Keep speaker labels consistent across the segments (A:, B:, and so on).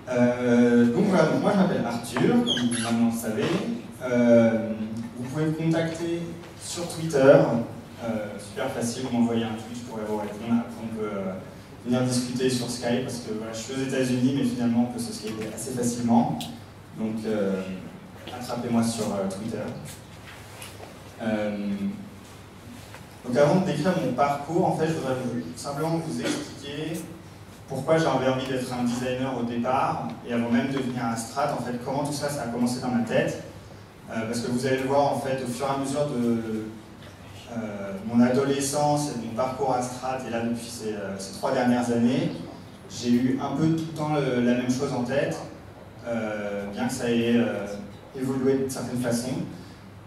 A: Donc voilà, donc moi je m'appelle Arthur, comme vous maintenant le savez. Vous pouvez me contacter sur Twitter, super facile, vous m'envoyez un tweet, je pourrais vous répondre. Après on peut venir discuter sur Skype, parce que voilà, je suis aux États-Unis, mais finalement on peut se Skyper assez facilement. Donc attrapez-moi sur Twitter. Donc avant de décrire mon parcours, en fait, je voudrais simplement vous expliquer pourquoi j'avais envie d'être un designer au départ, et avant même de devenir un strat, en fait, comment tout ça, ça a commencé dans ma tête. Parce que vous allez le voir, en fait, au fur et à mesure de mon adolescence et de mon parcours à strat, et là depuis ces 3 dernières années, j'ai eu un peu tout le temps la même chose en tête, bien que ça ait évolué de certaines façons.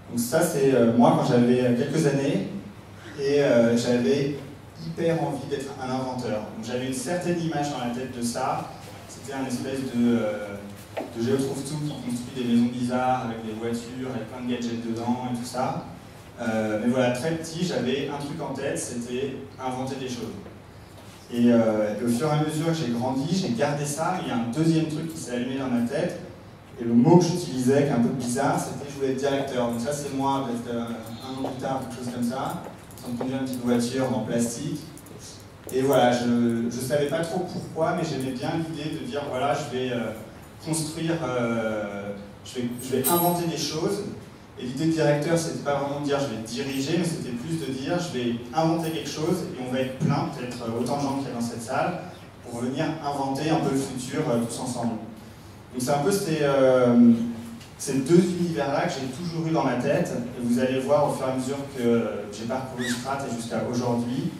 A: Donc ça, c'est moi quand j'avais quelques années, et j'avais hyper envie d'être un inventeur. Donc j'avais une certaine image dans la tête de ça. C'était un espèce de je trouve tout qui construit des maisons bizarres avec des voitures, avec plein de gadgets dedans et tout ça. Mais voilà, très petit, j'avais un truc en tête, c'était inventer des choses. Et au fur et à mesure que j'ai grandi, j'ai gardé ça, mais il y a un deuxième truc qui s'est allumé dans ma tête. Et le mot que j'utilisais, qui est un peu bizarre, c'était je voulais être directeur. Donc ça c'est moi, peut-être un an plus tard, quelque chose comme ça. Sans conduire une petite voiture en plastique. Et voilà, je ne savais pas trop pourquoi, mais j'aimais bien l'idée de dire voilà, je vais construire, je vais inventer des choses. Et l'idée de directeur, c'était pas vraiment de dire je vais diriger, mais c'était plus de dire je vais inventer quelque chose et on va être plein, peut-être autant de gens qu'il y a dans cette salle, pour venir inventer un peu le futur tous ensemble. Donc c'est un peu ces deux univers-là que j'ai toujours eu dans ma tête, et vous allez voir au fur et à mesure que j'ai parcouru Strat et jusqu'à aujourd'hui,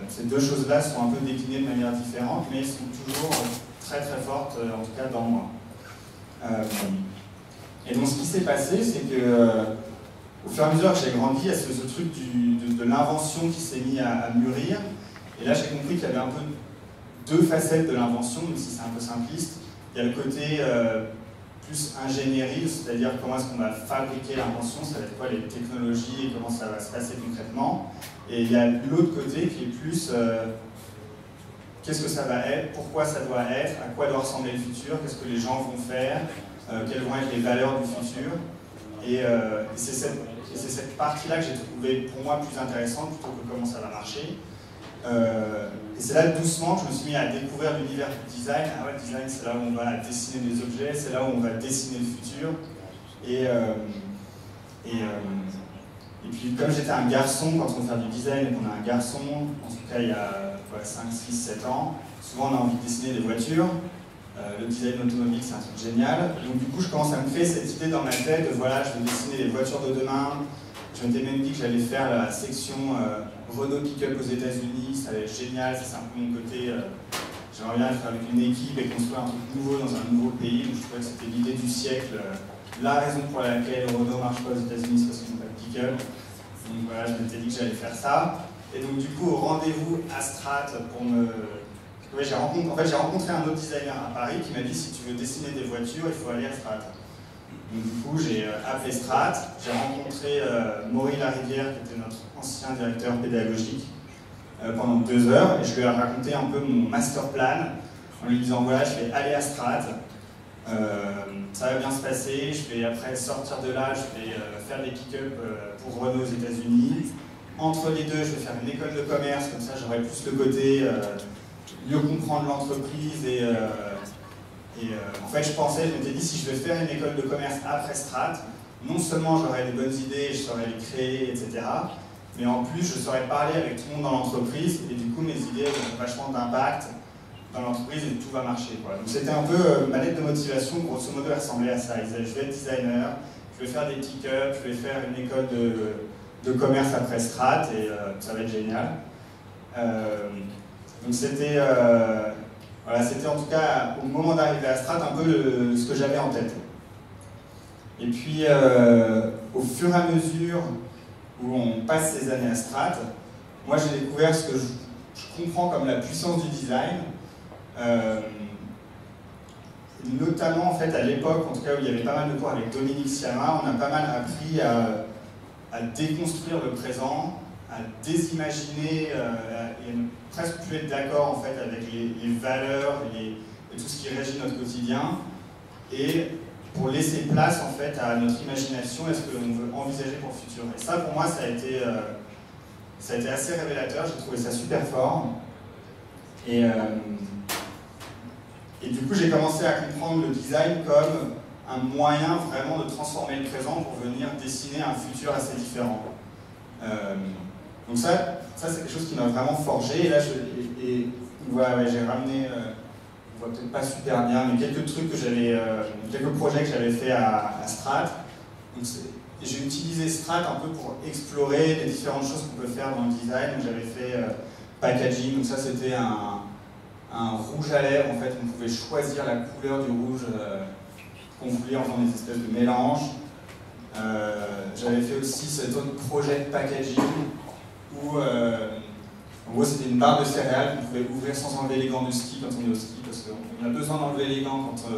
A: ces deux choses-là sont un peu déclinées de manière différente, mais sont toujours très très fortes, en tout cas dans moi. Et donc ce qui s'est passé, c'est que au fur et à mesure que j'ai grandi, il y a ce truc de l'invention qui s'est mis à mûrir, et là j'ai compris qu'il y avait un peu deux facettes de l'invention, même si c'est un peu simpliste. Il y a le côté plus ingénierie, c'est-à-dire comment est-ce qu'on va fabriquer l'invention, ça va être quoi les technologies et comment ça va se passer concrètement. Et il y a l'autre côté qui est plus qu'est-ce que ça va être, pourquoi ça doit être, à quoi doit ressembler le futur, qu'est-ce que les gens vont faire, quelles vont être les valeurs du futur. Et c'est cette partie-là que j'ai trouvé pour moi plus intéressante plutôt que comment ça va marcher. Et c'est là doucement que je me suis mis à découvrir l'univers du design. Ah ouais, le design, c'est là où on va dessiner des objets, c'est là où on va dessiner le futur. Et puis comme j'étais un garçon, quand on fait du design et qu'on a un garçon, en tout cas il y a 5, 6, 7 ans, souvent on a envie de dessiner des voitures. Le design automobile, c'est un truc génial. Donc du coup, je commence à me créer cette idée dans ma tête de voilà, je vais dessiner les voitures de demain. Je m'étais même dit que j'allais faire la section Renault Pick-up aux États-Unis, ça allait être génial, ça c'est un peu mon côté. J'aimerais bien être avec une équipe et construire un truc nouveau dans un nouveau pays. Donc je trouvais que c'était l'idée du siècle. La raison pour laquelle Renault ne marche pas aux États-Unis, c'est parce qu'ils n'ont pas de pick-up. Donc voilà, je m'étais dit que j'allais faire ça. Et donc du coup, au rendez-vous à Strat pour me. Ouais, j'ai rencontré un autre designer à Paris qui m'a dit si tu veux dessiner des voitures, il faut aller à Strat. Donc du coup, j'ai appelé Strat, j'ai rencontré Maury Larivière, qui était notre ancien directeur pédagogique, pendant 2 heures, et je lui ai raconté un peu mon master plan, en lui disant voilà, je vais aller à Strat, ça va bien se passer, je vais après sortir de là, je vais faire des pick-up pour Renault aux États-Unis. Entre les deux, je vais faire une école de commerce, comme ça j'aurai plus le côté mieux comprendre l'entreprise en fait, je m'étais dit, si je vais faire une école de commerce après Strat, non seulement j'aurais des bonnes idées, je saurais les créer, etc., mais en plus, je saurais parler avec tout le monde dans l'entreprise, et du coup, mes idées ont vachement d'impact dans l'entreprise et tout va marcher, quoi. Donc c'était un peu ma lettre de motivation, grosso modo, elle ressemblait à ça. Je vais être designer, je vais faire des pick-up, je vais faire une école de commerce après Strat, et ça va être génial. Donc c'était... Voilà, c'était en tout cas, au moment d'arriver à Strat, un peu ce que j'avais en tête. Et puis, au fur et à mesure où on passe ces années à Strat, moi j'ai découvert ce que je comprends comme la puissance du design. Notamment, en fait, à l'époque, en tout cas, où il y avait pas mal de cours avec Dominique Siama, on a pas mal appris à déconstruire le présent, à désimaginer et presque plus être d'accord en fait avec les valeurs et tout ce qui régit notre quotidien, et pour laisser place en fait à notre imagination et ce que l'on veut envisager pour le futur. Et ça, pour moi, ça a été assez révélateur, j'ai trouvé ça super fort. Et du coup, j'ai commencé à comprendre le design comme un moyen vraiment de transformer le présent pour venir dessiner un futur assez différent. Donc ça c'est quelque chose qui m'a vraiment forgé. Et là, voilà, j'ai ramené, on voit peut-être pas super bien, mais quelques trucs quelques projets que j'avais fait à Strat. J'ai utilisé Strat un peu pour explorer les différentes choses qu'on peut faire dans le design. Donc j'avais fait packaging, donc ça c'était un rouge à lèvres, en fait, on pouvait choisir la couleur du rouge qu'on voulait en faisant des espèces de mélanges. J'avais fait aussi cet autre projet de packaging où en gros c'était une barre de céréales qu'on pouvait ouvrir sans enlever les gants de ski quand on est au ski, parce qu'on a besoin d'enlever les gants quand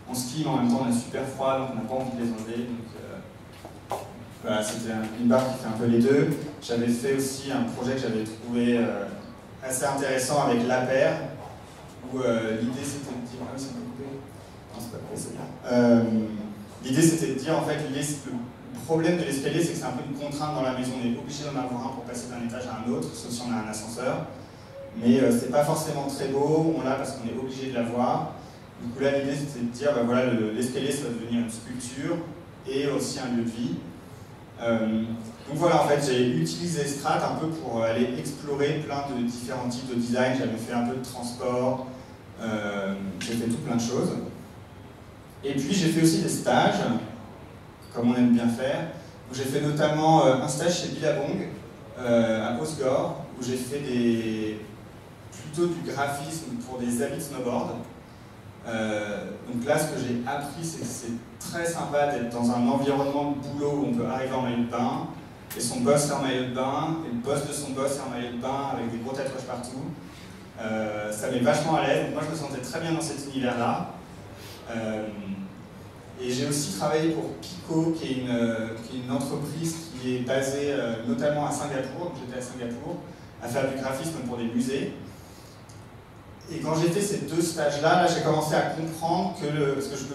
A: on skie, mais en même temps on a super froid, donc on n'a pas envie de les enlever. Donc, voilà, c'était une barre qui fait un peu les deux. J'avais fait aussi un projet que j'avais trouvé assez intéressant avec la paire, où l'idée c'était de dire... Ah oui, c'est coupé. Non, c'est pas coupé, c'est bien. L'idée c'était de dire, en fait, le problème de l'escalier, c'est que c'est un peu une contrainte dans la maison. On est obligé d'en avoir un pour passer d'un étage à un autre, sauf si on a un ascenseur. Mais c'est pas forcément très beau, on l'a parce qu'on est obligé de l'avoir. Du coup là, l'idée c'était de dire, voilà, l'escalier ça va devenir une sculpture et aussi un lieu de vie. Donc voilà, en fait, j'ai utilisé Strat un peu pour aller explorer plein de différents types de design. J'avais fait un peu de transport, j'ai fait tout plein de choses. Et puis j'ai fait aussi des stages, comme on aime bien faire. J'ai fait notamment un stage chez Billabong, à Osgore, où j'ai fait plutôt du graphisme pour des habits de snowboard. Donc là, ce que j'ai appris, c'est que c'est très sympa d'être dans un environnement de boulot où on peut arriver en maillot de bain, et son boss est en maillot de bain, et le boss de son boss est en maillot de bain avec des gros tatouages partout. Ça met vachement à l'aise. Moi, je me sentais très bien dans cet univers-là. Et j'ai aussi travaillé pour Pico, qui est une entreprise qui est basée notamment à Singapour. Donc j'étais à Singapour, à faire du graphisme pour des musées. Et quand j'ai fait ces deux stages-là, j'ai commencé à comprendre que parce que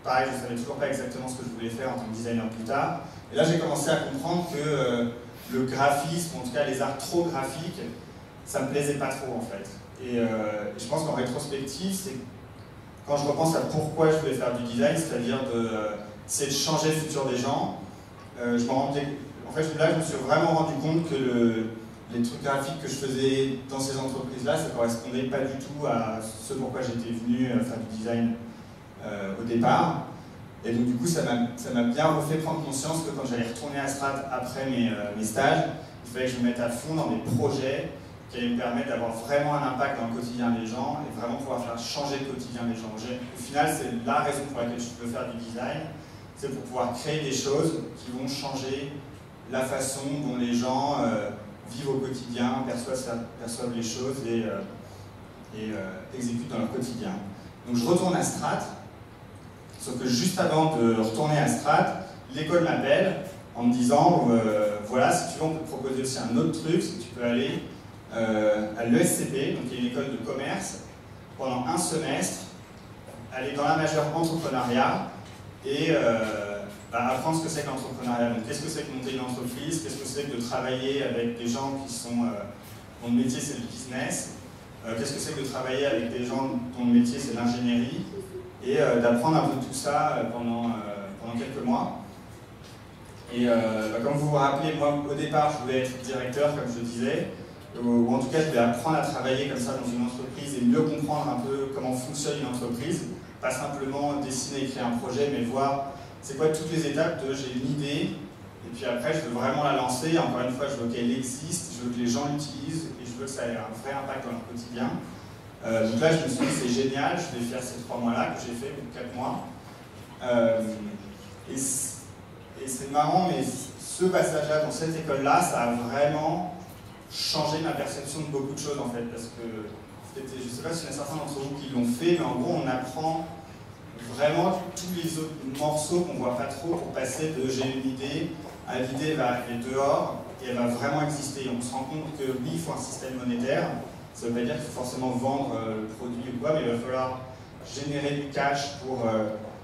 A: pareil, je ne savais toujours pas exactement ce que je voulais faire en tant que designer plus tard. Et là, j'ai commencé à comprendre que le graphisme, en tout cas les arts trop graphiques, ça me plaisait pas trop en fait. Et je pense qu'en rétrospective, c'est quand je repense à pourquoi je voulais faire du design, c'est-à-dire c'est de changer le futur des gens. En fait, là, je me suis vraiment rendu compte que les trucs graphiques que je faisais dans ces entreprises-là, ça ne correspondait pas du tout à ce pourquoi j'étais venu faire du design au départ. Et donc du coup, ça m'a bien refait prendre conscience que quand j'allais retourner à Strat après mes stages, il fallait que je me mette à fond dans des projets qui allaient me permettre d'avoir vraiment un impact dans le quotidien des gens et vraiment pouvoir faire changer le quotidien des gens. Au final, c'est la raison pour laquelle je veux faire du design, c'est pour pouvoir créer des choses qui vont changer la façon dont les gens vivent au quotidien, perçoivent les choses et exécutent dans leur quotidien. Donc je retourne à Strat, sauf que juste avant de retourner à Strat, l'école m'appelle en me disant voilà, si tu veux, on peut te proposer aussi un autre truc, c'est que tu peux aller à l'ESCP, donc qui est une école de commerce, pendant un semestre, aller dans la majeure entrepreneuriat et apprendre ce que c'est que l'entrepreneuriat. Donc qu'est-ce que c'est que monter une entreprise, qu'est-ce que c'est que de travailler avec des gens qui sont dont le métier c'est le business, qu'est-ce que c'est que de travailler avec des gens dont le métier c'est l'ingénierie, et d'apprendre un peu tout ça pendant quelques mois. Et comme vous vous rappelez, moi au départ je voulais être directeur, comme je disais, ou en tout cas je voulais apprendre à travailler comme ça dans une entreprise et mieux comprendre un peu comment fonctionne une entreprise, pas simplement dessiner et créer un projet, mais voir c'est quoi toutes les étapes de j'ai une idée, et puis après je veux vraiment la lancer, encore une fois je veux qu'elle existe, je veux que les gens l'utilisent, et je veux que ça ait un vrai impact dans leur quotidien. Donc là je me suis dit c'est génial, je vais faire ces 3 mois-là que j'ai fait, ou 4 mois. Et c'est marrant, mais ce passage-là dans cette école-là, ça a vraiment changé ma perception de beaucoup de choses en fait, parce que je ne sais pas s'il y en a certains d'entre vous qui l'ont fait, mais en gros on apprend vraiment tous les autres morceaux qu'on ne voit pas trop pour passer de j'ai une idée à l'idée va arriver dehors et elle va vraiment exister. On se rend compte que oui, il faut un système monétaire, ça ne veut pas dire qu'il faut forcément vendre le produit ou quoi, mais il va falloir générer du cash pour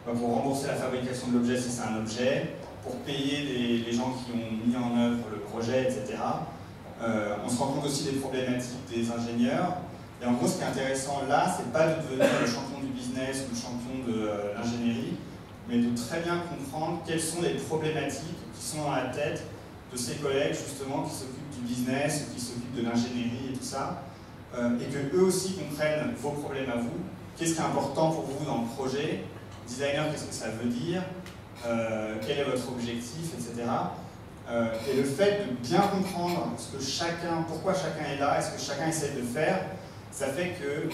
A: rembourser la fabrication de l'objet si c'est un objet, pour payer les gens qui ont mis en œuvre le projet, etc. On se rend compte aussi des problématiques des ingénieurs. Et en gros, ce qui est intéressant là, c'est pas de devenir le champion du business ou le champion de l'ingénierie, mais de très bien comprendre quelles sont les problématiques qui sont dans la tête de ses collègues, justement, qui s'occupent du business, qui s'occupent de l'ingénierie et tout ça, et que eux aussi comprennent vos problèmes à vous. Qu'est-ce qui est important pour vous dans le projet? Designer, qu'est-ce que ça veut dire? Quel est votre objectif, etc. Et le fait de bien comprendre pourquoi chacun est là et ce que chacun essaie de faire, ça fait que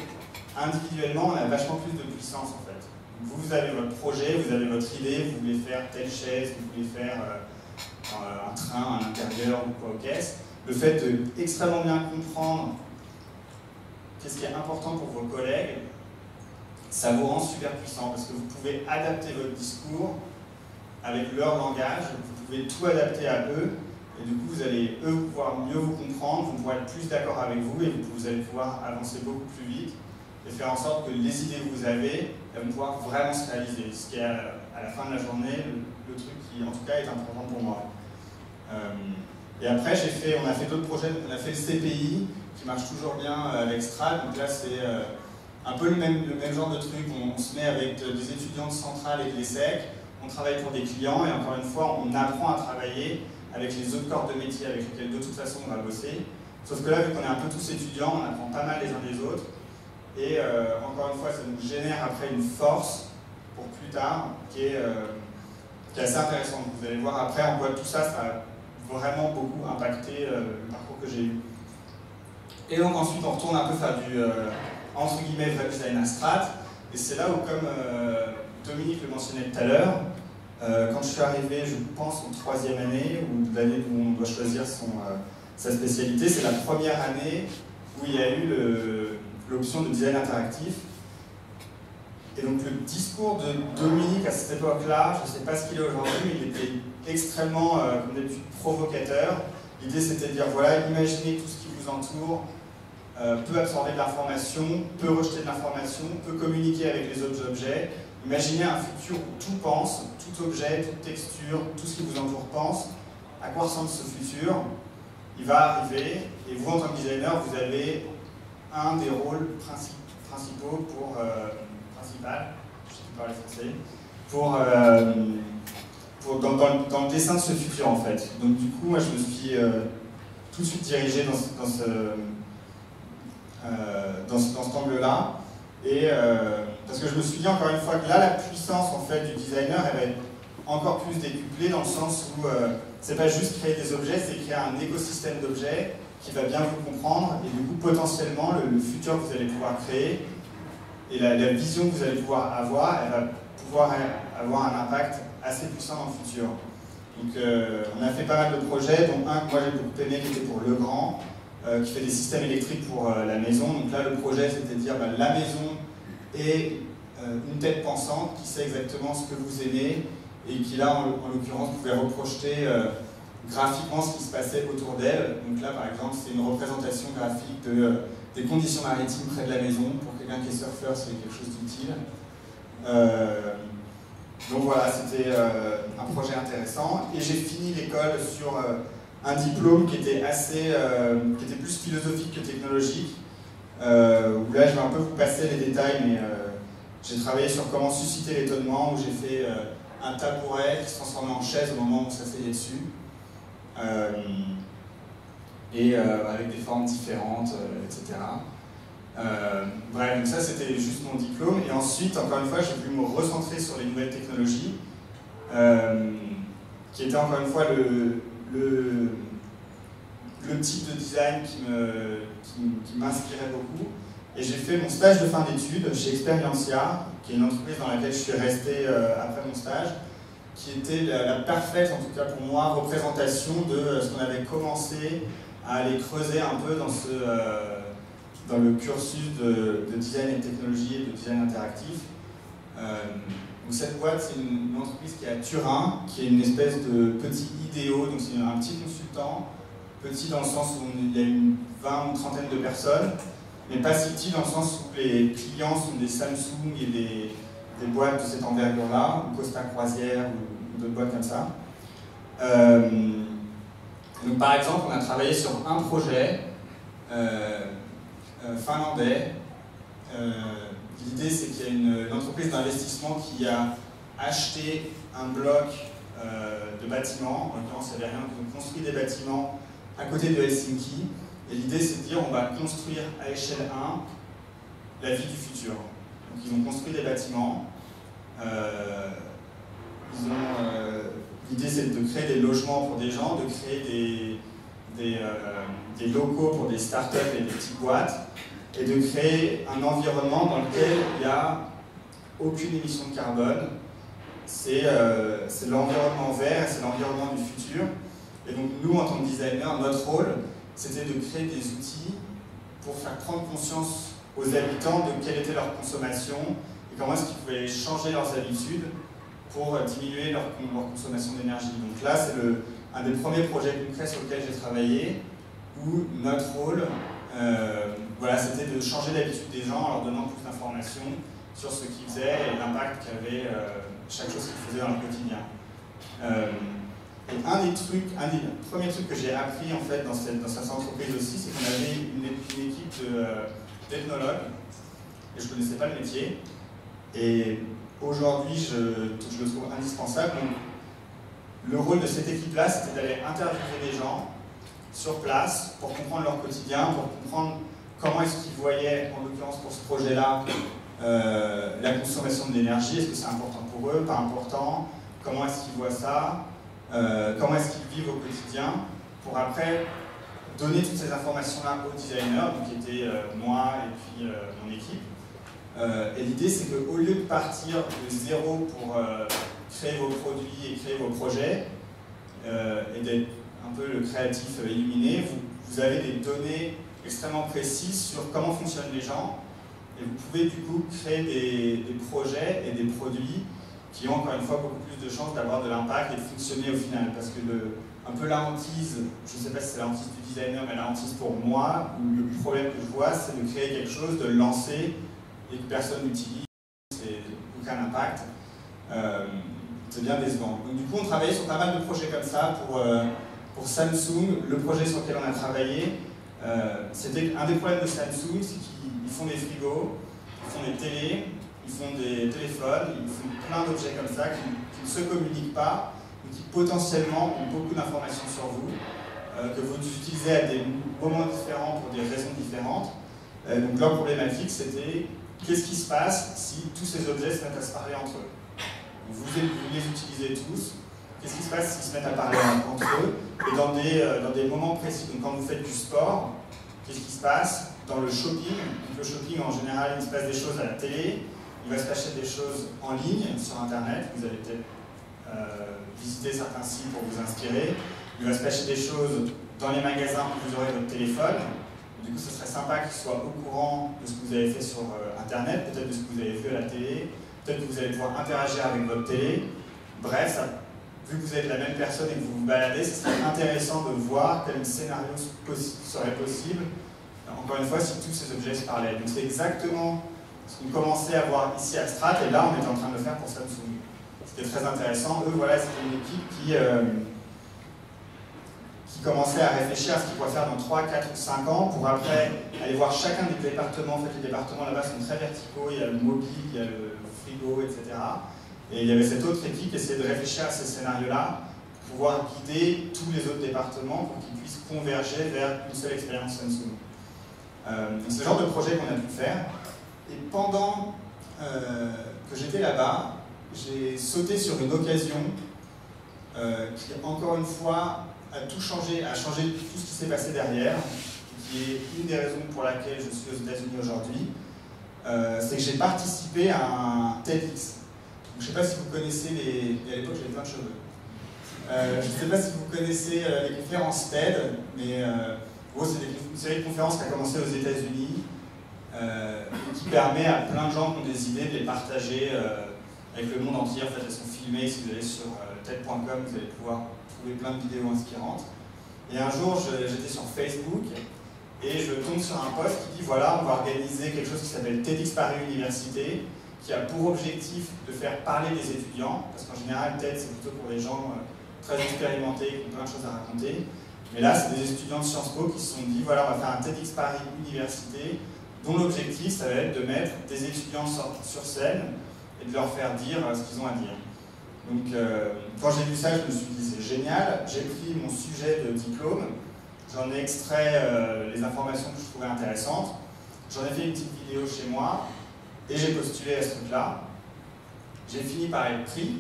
A: individuellement, on a vachement plus de puissance en fait. Vous avez votre projet, vous avez votre idée, vous voulez faire telle chaise, vous voulez faire un train, un intérieur ou quoi aux caisses. Le fait de extrêmement bien comprendre qu'est-ce qui est important pour vos collègues, ça vous rend super puissant parce que vous pouvez adapter votre discours avec leur langage, vous pouvez tout adapter à eux, et du coup vous allez pouvoir mieux vous comprendre, vous pourrez être plus d'accord avec vous, et vous allez pouvoir avancer beaucoup plus vite, et faire en sorte que les idées que vous avez vont pouvoir vraiment se réaliser, ce qui est à la fin de la journée le truc qui en tout cas est important pour moi. Et après on a fait d'autres projets, on a fait le CPI, qui marche toujours bien avec Strat, donc là c'est un peu le même genre de truc, on se met avec des étudiants de Centrale et de l'ESSEC, on travaille pour des clients et encore une fois on apprend à travailler avec les autres corps de métier avec lesquels de toute façon on va bosser. Sauf que là, vu qu'on est un peu tous étudiants, on apprend pas mal les uns des autres. Et encore une fois, ça nous génère après une force pour plus tard qui est assez intéressante. Vous allez voir après en quoi tout ça, ça a vraiment beaucoup impacté le parcours que j'ai eu. Et donc ensuite, on retourne un peu faire du entre guillemets web design à Strat. Et c'est là où, comme Dominique le mentionnait tout à l'heure, quand je suis arrivé, je pense, en 3e année, ou l'année où on doit choisir sa spécialité, c'est la première année où il y a eu l'option de design interactif. Et donc le discours de Dominique à cette époque-là, je ne sais pas ce qu'il est aujourd'hui, mais il était extrêmement, comme d'habitude, provocateur. L'idée c'était de dire, voilà, imaginez tout ce qui vous entoure, peut absorber de l'information, peut rejeter de l'information, peut communiquer avec les autres objets. Imaginez un futur où tout pense, tout objet, toute texture, tout ce qui vous entoure pense. À quoi ressemble ce futur? Il va arriver, et vous en tant que designer, vous avez un des rôles principaux principal, je sais plus parler français, dans le dessin de ce futur en fait. Donc du coup, moi je me suis tout de suite dirigé dans cet angle-là. Et parce que je me suis dit encore une fois que là, la puissance en fait du designer, elle va être encore plus décuplée dans le sens où c'est pas juste créer des objets, c'est créer un écosystème d'objets qui va bien vous comprendre et du coup potentiellement le futur que vous allez pouvoir créer et la vision que vous allez pouvoir avoir, elle va pouvoir avoir un impact assez puissant dans le futur. Donc on a fait pas mal de projets, dont un que moi j'ai beaucoup aimé qui était pour Legrand, qui fait des systèmes électriques pour la maison. Donc là, le projet, c'était de dire la maison est une tête pensante qui sait exactement ce que vous aimez et qui, là, en l'occurrence, pouvait reprojeter graphiquement ce qui se passait autour d'elle. Donc là, par exemple, c'est une représentation graphique des conditions maritimes près de la maison. Pour quelqu'un qui est surfeur, c'est quelque chose d'utile. Donc voilà, c'était un projet intéressant. Et j'ai fini l'école sur un diplôme qui était plus philosophique que technologique, où là je vais un peu vous passer les détails, mais j'ai travaillé sur comment susciter l'étonnement, où j'ai fait un tabouret qui se transformait en chaise au moment où on s'asseyait dessus, avec des formes différentes, etc. Bref, donc ça c'était juste mon diplôme, et ensuite, encore une fois, j'ai pu me recentrer sur les nouvelles technologies, qui était encore une fois le type de design qui m'inspirait beaucoup. Et j'ai fait mon stage de fin d'études chez Experientia, qui est une entreprise dans laquelle je suis resté après mon stage, qui était la parfaite, en tout cas pour moi, représentation de ce qu'on avait commencé à aller creuser un peu dans le cursus de design et technologie et de design interactif. Donc cette boîte, c'est une entreprise qui est à Turin, qui est une espèce de petit IDEO, donc c'est un petit consultant, petit dans le sens où il y a une 20 ou 30 de personnes, mais pas City dans le sens où les clients sont des Samsung et des boîtes de cette envergure-là, ou Costa Croisière ou d'autres boîtes comme ça. Donc, par exemple, on a travaillé sur un projet finlandais. L'idée, c'est qu'il y a une entreprise d'investissement qui a acheté un bloc de bâtiments. En l'occurrence, il n'y avait rien, ils ont construit des bâtiments à côté de Helsinki. Et l'idée, c'est de dire on va construire à échelle 1 la ville du futur. Donc, ils ont construit des bâtiments. L'idée, c'est de créer des logements pour des gens, de créer des locaux pour des startups et des petites boîtes, et de créer un environnement dans lequel il n'y a aucune émission de carbone. C'est l'environnement vert, c'est l'environnement du futur. Et donc nous, en tant que designers, notre rôle, c'était de créer des outils pour faire prendre conscience aux habitants de quelle était leur consommation et comment est-ce qu'ils pouvaient changer leurs habitudes pour diminuer leur consommation d'énergie. Donc là, c'est un des premiers projets concrets sur lequel j'ai travaillé, où notre rôle, voilà, c'était de changer l'habitude des gens en leur donnant plus d'informations sur ce qu'ils faisaient et l'impact qu'avait chaque chose qu'ils faisaient dans leur quotidien. Et un des premiers trucs que j'ai appris en fait dans cette entreprise aussi, c'est qu'on avait une équipe d'ethnologues, et je ne connaissais pas le métier. Et aujourd'hui, je le trouve indispensable. Donc, le rôle de cette équipe-là, c'était d'aller interviewer des gens sur place pour comprendre leur quotidien, pour comprendre comment est-ce qu'ils voyaient, en l'occurrence pour ce projet-là, la consommation de l'énergie. Est-ce que c'est important pour eux, pas important? Comment est-ce qu'ils voient ça? Comment est-ce qu'ils vivent au quotidien? Pour après donner toutes ces informations-là aux designers, donc qui étaient moi et puis mon équipe. Et l'idée, c'est qu'au lieu de partir de zéro pour créer vos produits et créer vos projets, et d'être un peu le créatif illuminé, vous avez des données extrêmement précises sur comment fonctionnent les gens, et vous pouvez du coup créer des projets et des produits qui ont encore une fois beaucoup plus de chances d'avoir de l'impact et de fonctionner au final. Parce que un peu la hantise, je ne sais pas si c'est la hantise du designer, mais la hantise pour moi, le problème que je vois, c'est de créer quelque chose, de le lancer, et que personne n'utilise, c'est aucun impact, c'est bien décevant. Donc du coup, on travaillait sur pas mal de projets comme ça pour Samsung. Le projet sur lequel on a travaillé, c'était un des problèmes de Samsung, c'est qu'ils font des frigos, ils font des télés, ils font des téléphones, ils font plein d'objets comme ça qui ne se communiquent pas, mais qui potentiellement ont beaucoup d'informations sur vous, que vous utilisez à des moments différents pour des raisons différentes. Donc leur problématique, c'était qu'est-ce qui se passe si tous ces objets se mettent à se parler entre eux? Vous les utilisez tous, qu'est-ce qui se passe s'ils se mettent à parler entre eux? Et dans des moments précis, donc quand vous faites du sport, qu'est-ce qui se passe dans le shopping? Donc le shopping, en général, il se passe des choses à la télé, il va se passer des choses en ligne, sur Internet, vous allez peut-être visiter certains sites pour vous inspirer, il va se passer des choses dans les magasins où vous aurez votre téléphone. Du coup, ce serait sympa qu'ils soient au courant de ce que vous avez fait sur Internet, peut-être de ce que vous avez vu à la télé, peut-être que vous allez pouvoir interagir avec votre télé. Bref, vu que vous êtes la même personne et que vous vous baladez, ce serait intéressant de voir quel scénario serait possible, encore une fois, si tous ces objets se parlaient. Donc c'est exactement ce qu'on commençait à voir ici à Strat, et là, on était en train de le faire pour Samsung. C'était très intéressant. Eux, voilà, c'était une équipe qui commençait à réfléchir à ce qu'ils pourraient faire dans 3, 4 ou 5 ans pour après aller voir chacun des départements. En fait, les départements là-bas sont très verticaux, il y a le mobile, il y a le frigo, etc. Et il y avait cette autre équipe qui essayait de réfléchir à ces scénarios-là pour pouvoir guider tous les autres départements pour qu'ils puissent converger vers une seule expérience Samsung. C'est le genre de projet qu'on a pu faire. Et pendant que j'étais là-bas, j'ai sauté sur une occasion qui, encore une fois, a tout changé, a changé tout ce qui s'est passé derrière, qui est une des raisons pour laquelle je suis aux États-Unis aujourd'hui. C'est que j'ai participé à un TEDx. Donc, je ne sais pas si vous connaissez et à l'époque j'avais plein de cheveux. Je ne sais pas si vous connaissez les conférences TED, mais c'est une série de conférences qui a commencé aux États-Unis, qui permet à plein de gens qui ont des idées de les partager avec le monde entier. En fait, elles sont filmées. Si vous allez sur TED.com, vous allez pouvoir trouver plein de vidéos inspirantes. Et un jour, j'étais sur Facebook et je tombe sur un post qui dit voilà, on va organiser quelque chose qui s'appelle TEDx Paris Université, qui a pour objectif de faire parler des étudiants, parce qu'en général, TED, c'est plutôt pour les gens très expérimentés, qui ont plein de choses à raconter. Mais là, c'est des étudiants de Sciences Po qui se sont dit voilà, on va faire un TEDx Paris Université, dont l'objectif, ça va être de mettre des étudiants sur scène et de leur faire dire ce qu'ils ont à dire. Donc, quand j'ai vu ça, je me suis dit c'est génial. J'ai pris mon sujet de diplôme, j'en ai extrait les informations que je trouvais intéressantes, j'en ai fait une petite vidéo chez moi, et j'ai postulé à ce truc-là. J'ai fini par être pris,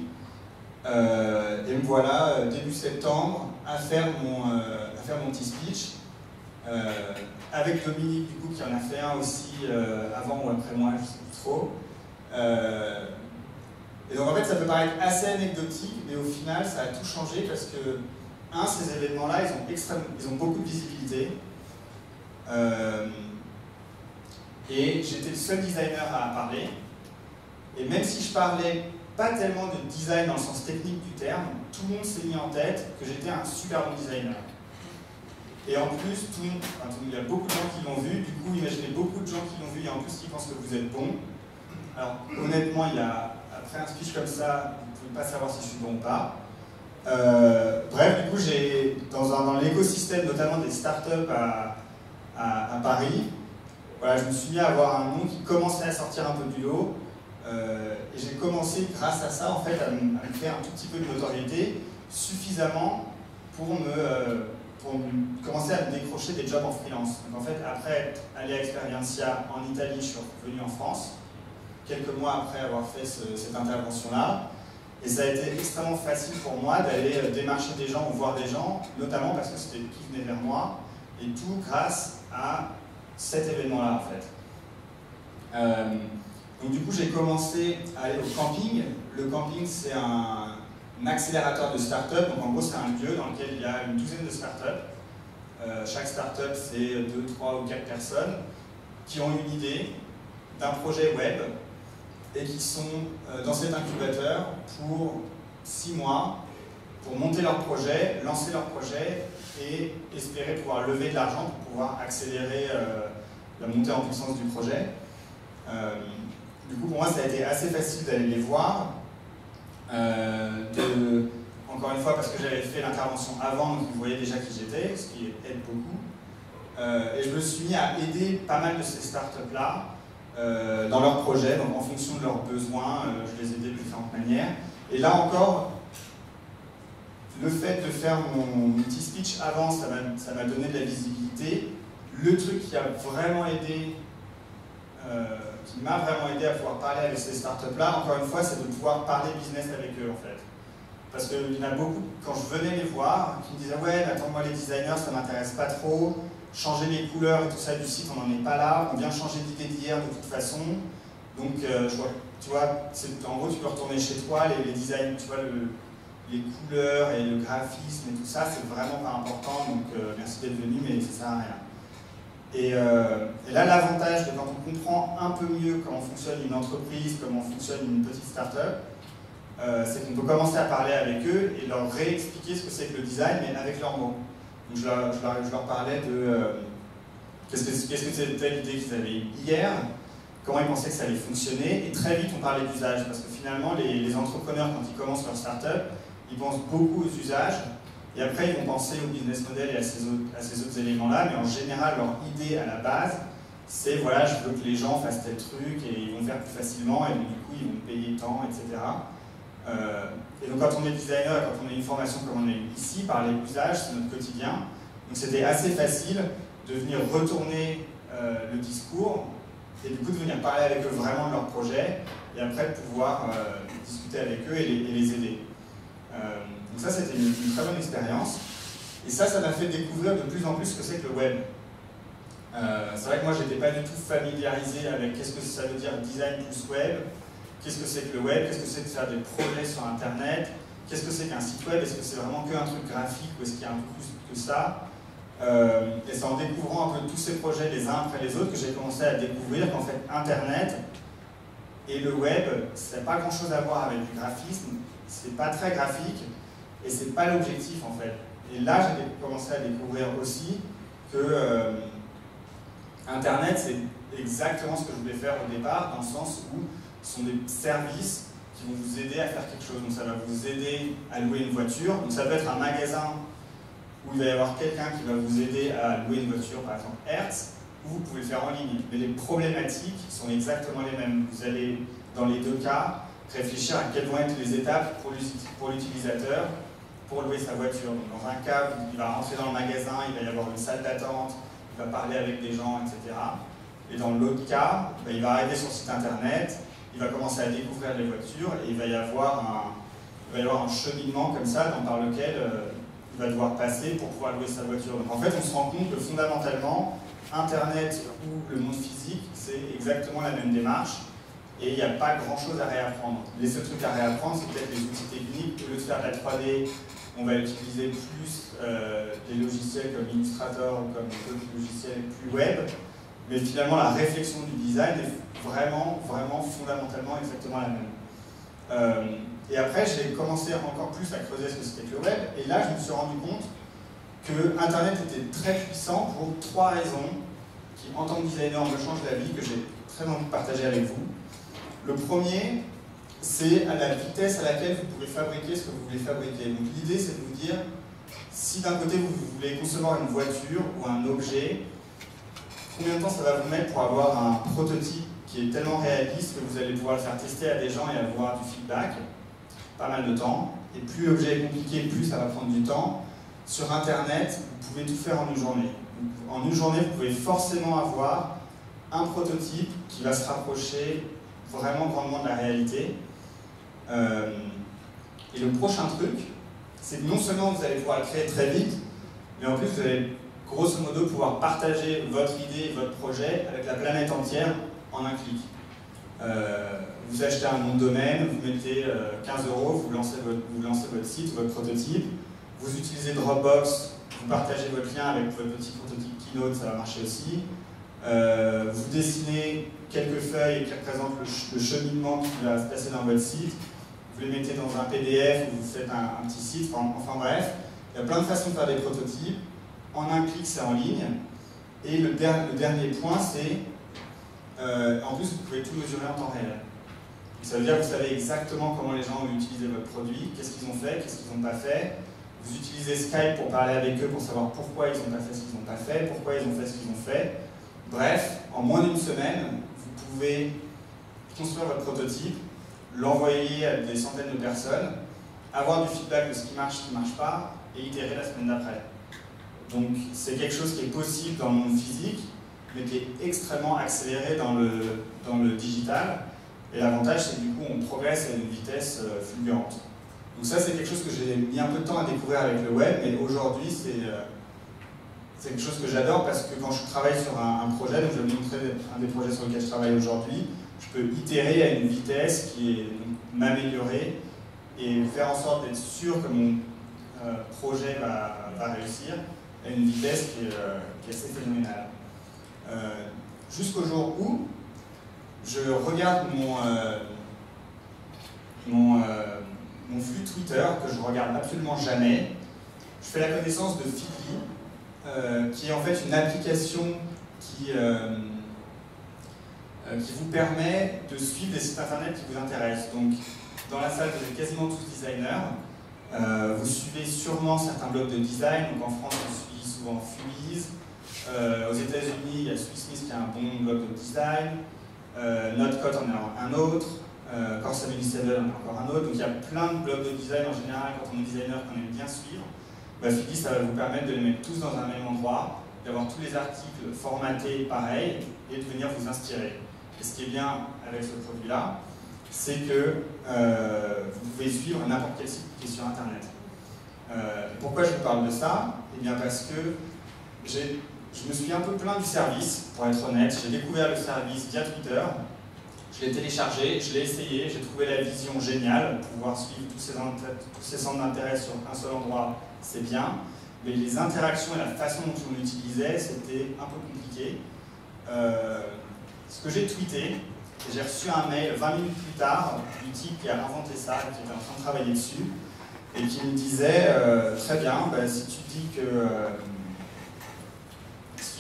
A: et me voilà, début septembre, à faire mon petit speech, avec Dominique, du coup, qui en a fait un aussi avant ou après moi, je ne sais plus trop. Et donc en fait, ça peut paraître assez anecdotique, mais au final, ça a tout changé parce que, ces événements-là, ils ont beaucoup de visibilité. Et j'étais le seul designer à parler. Et même si je parlais pas tellement de design dans le sens technique du terme, tout le monde s'est mis en tête que j'étais un super bon designer. Et en plus, il y a beaucoup de gens qui l'ont vu, du coup, imaginez beaucoup de gens qui l'ont vu et en plus qui pensent que vous êtes bon. Alors, honnêtement, après un speech comme ça, vous ne pouvez pas savoir si je suis bon ou pas. Bref, du coup, dans l'écosystème, notamment des startups à Paris, voilà, je me suis mis à avoir un nom qui commençait à sortir un peu du lot. Et j'ai commencé, grâce à ça, en fait, à me créer un tout petit peu de notoriété, suffisamment pour commencer à me décrocher des jobs en freelance. Donc en fait, après aller à Experientia en Italie, je suis revenu en France, quelques mois après avoir fait cette intervention-là. Et ça a été extrêmement facile pour moi d'aller démarcher des gens ou voir des gens, notamment parce que c'était eux qui venaient vers moi, et tout grâce à cet événement-là, en fait. Donc du coup, j'ai commencé à aller au camping. Le camping, c'est un accélérateur de start-up. Donc en gros, c'est un lieu dans lequel il y a une douzaine de start-up. Chaque start-up, c'est 2, 3 ou 4 personnes qui ont une idée d'un projet web et qui sont dans cet incubateur pour 6 mois pour monter leur projet, lancer leur projet et espérer pouvoir lever de l'argent pour pouvoir accélérer la montée en puissance du projet. Du coup, pour moi, ça a été assez facile d'aller les voir. Encore une fois, parce que j'avais fait l'intervention avant, donc vous voyez déjà qui j'étais, ce qui aide beaucoup. Et je me suis mis à aider pas mal de ces startups-là dans leurs projets, donc en fonction de leurs besoins, je les aidais de différentes manières. Et là encore, le fait de faire mon petit speech avant, ça m'a donné de la visibilité. Le truc qui a vraiment aidé, qui m'a vraiment aidé à pouvoir parler avec ces startups-là, encore une fois, c'est de pouvoir parler business avec eux, en fait. Parce qu'il y en a beaucoup, quand je venais les voir, qui me disaient « Ouais, mais attends, moi les designers, ça m'intéresse pas trop, changer les couleurs et tout ça du site, on n'en est pas là, on vient changer d'idée d'hier de toute façon. Donc, tu vois, en gros, tu peux retourner chez toi, les designs, tu vois, les couleurs et le graphisme et tout ça, c'est vraiment pas important, donc merci d'être venu, mais ça sert à rien. » Et là, l'avantage de quand on comprend un peu mieux comment fonctionne une entreprise, comment fonctionne une petite start-up, c'est qu'on peut commencer à parler avec eux et leur réexpliquer ce que c'est que le design, mais avec leurs mots. Donc je leur parlais de qu'est-ce que c'est telle idée qu'ils avaient eue hier, comment ils pensaient que ça allait fonctionner, et très vite on parlait d'usage, parce que finalement les entrepreneurs, quand ils commencent leur start-up, ils pensent beaucoup aux usages, et après ils vont penser au business model et à ces autres éléments-là, mais en général leur idée à la base, c'est voilà, je veux que les gens fassent tel truc, et ils vont faire plus facilement, et donc, du coup ils vont payer tant, etc. Et donc quand on est designer, quand on a une formation comme on a eu ici, parler d'usage, c'est notre quotidien. Donc c'était assez facile de venir retourner le discours et du coup de venir parler avec eux vraiment de leur projet et après de pouvoir discuter avec eux et les aider. Donc ça c'était une très bonne expérience. Et ça m'a fait découvrir de plus en plus ce que c'est que le web. C'est vrai que moi j'étais pas du tout familiarisé avec qu'est-ce que ça veut dire design plus web. Qu'est-ce que c'est que le web? Qu'est-ce que c'est de faire des projets sur Internet? Qu'est-ce que c'est qu'un site web? Est-ce que c'est vraiment qu'un truc graphique ou est-ce qu'il y a un peu plus que ça? Et c'est en découvrant un peu tous ces projets les uns après les autres que j'ai commencé à découvrir qu'en fait Internet et le web, ça n'a pas grand-chose à voir avec du graphisme, c'est pas très graphique et c'est pas l'objectif en fait. Et là j'ai commencé à découvrir aussi que Internet, c'est exactement ce que je voulais faire au départ, dans le sens où ce sont des services qui vont vous aider à faire quelque chose. Donc ça va vous aider à louer une voiture. Donc ça peut être un magasin où il va y avoir quelqu'un qui va vous aider à louer une voiture, par exemple Hertz, ou vous pouvez le faire en ligne. Mais les problématiques sont exactement les mêmes. Vous allez, dans les deux cas, réfléchir à quelles vont être les étapes pour l'utilisateur pour louer sa voiture. Donc dans un cas, il va rentrer dans le magasin, il va y avoir une salle d'attente, il va parler avec des gens, etc. Et dans l'autre cas, il va arriver sur le site internet, il va commencer à découvrir les voitures et il va y avoir un cheminement comme ça par lequel il va devoir passer pour pouvoir louer sa voiture. Donc en fait, on se rend compte que fondamentalement, Internet ou le monde physique, c'est exactement la même démarche et il n'y a pas grand-chose à réapprendre. Les seuls trucs à réapprendre, c'est peut-être les outils techniques. Au lieu de faire de la 3D, on va utiliser plus des logiciels comme Illustrator ou comme d'autres logiciels plus web. Mais finalement, la réflexion du design est vraiment, vraiment fondamentalement exactement la même. Et après, j'ai commencé encore plus à creuser ce que c'était que le web. Et là, je me suis rendu compte que Internet était très puissant pour 3 raisons qui, en tant que designer, me changent la vie, que j'ai très envie de partager avec vous. Le premier, c'est à la vitesse à laquelle vous pouvez fabriquer ce que vous voulez fabriquer. Donc l'idée, c'est de vous dire, si d'un côté vous voulez concevoir une voiture ou un objet, combien de temps ça va vous mettre pour avoir un prototype qui est tellement réaliste que vous allez pouvoir le faire tester à des gens et avoir du feedback? Pas mal de temps. Et plus l'objet est compliqué, plus ça va prendre du temps. Sur Internet, vous pouvez tout faire en une journée. En une journée, vous pouvez forcément avoir un prototype qui va se rapprocher vraiment grandement de la réalité. Et le prochain truc, c'est que non seulement vous allez pouvoir le créer très vite, mais en plus vous allez grosso modo pouvoir partager votre idée, votre projet avec la planète entière en un clic. Vous achetez un nom de domaine, vous mettez 15 €, vous lancez votre site, votre prototype, vous utilisez Dropbox, vous partagez votre lien avec votre petit prototype Keynote, ça va marcher aussi. Vous dessinez quelques feuilles qui représentent le cheminement qui va se passer dans votre site, vous les mettez dans un PDF ou vous faites un petit site, enfin bref, il y a plein de façons de faire des prototypes. En un clic, c'est en ligne. Et le dernier point, c'est en plus, vous pouvez tout mesurer en temps réel. Ça veut dire que vous savez exactement comment les gens ont utilisé votre produit, qu'est-ce qu'ils ont fait, qu'est-ce qu'ils n'ont pas fait. Vous utilisez Skype pour parler avec eux, pour savoir pourquoi ils n'ont pas fait ce qu'ils n'ont pas fait, pourquoi ils ont fait ce qu'ils ont fait. Bref, en moins d'une semaine, vous pouvez construire votre prototype, l'envoyer à des centaines de personnes, avoir du feedback de ce qui marche, ce qui ne marche pas, et itérer la semaine d'après. Donc c'est quelque chose qui est possible dans le monde physique, mais qui est extrêmement accéléré dans le digital. Et l'avantage, c'est que du coup, on progresse à une vitesse fulgurante. Donc ça, c'est quelque chose que j'ai mis un peu de temps à découvrir avec le web, mais aujourd'hui, c'est quelque chose que j'adore parce que quand je travaille sur un projet, donc je vais vous montrer un des projets sur lesquels je travaille aujourd'hui, je peux itérer à une vitesse qui est m'améliorer et faire en sorte d'être sûr que mon projet va réussir à une vitesse qui est assez phénoménale. Jusqu'au jour où je regarde mon flux Twitter, que je regarde absolument jamais. Je fais la connaissance de Feedly, qui est en fait une application qui vous permet de suivre des sites internet qui vous intéressent. Donc, dans la salle, vous êtes quasiment tous designers. Vous suivez sûrement certains blogs de design. Donc en France, on suit souvent Fuiz. Aux États-Unis, il y a Swiss qui a un bon blog de design. Notecode en a un autre. Core 77 en a encore un autre. Donc il y a plein de blogs de design en général quand on est designer qu'on aime bien suivre. Feedly, ça va vous permettre de les mettre tous dans un même endroit, d'avoir tous les articles formatés pareil et de venir vous inspirer. Et ce qui est bien avec ce produit-là, c'est que vous pouvez suivre n'importe quel site qui est sur Internet. Pourquoi je vous parle de ça? Eh bien parce que je me suis un peu plaint du service, pour être honnête. J'ai découvert le service via Twitter, je l'ai téléchargé, je l'ai essayé, j'ai trouvé la vision géniale, pouvoir suivre tous ces centres d'intérêt sur un seul endroit, c'est bien. Mais les interactions et la façon dont on l'utilisait, c'était un peu compliqué. Ce que j'ai tweeté, j'ai reçu un mail 20 minutes plus tard du type qui a inventé ça, qui était en train de travailler dessus, et qui me disait très bien, si tu dis que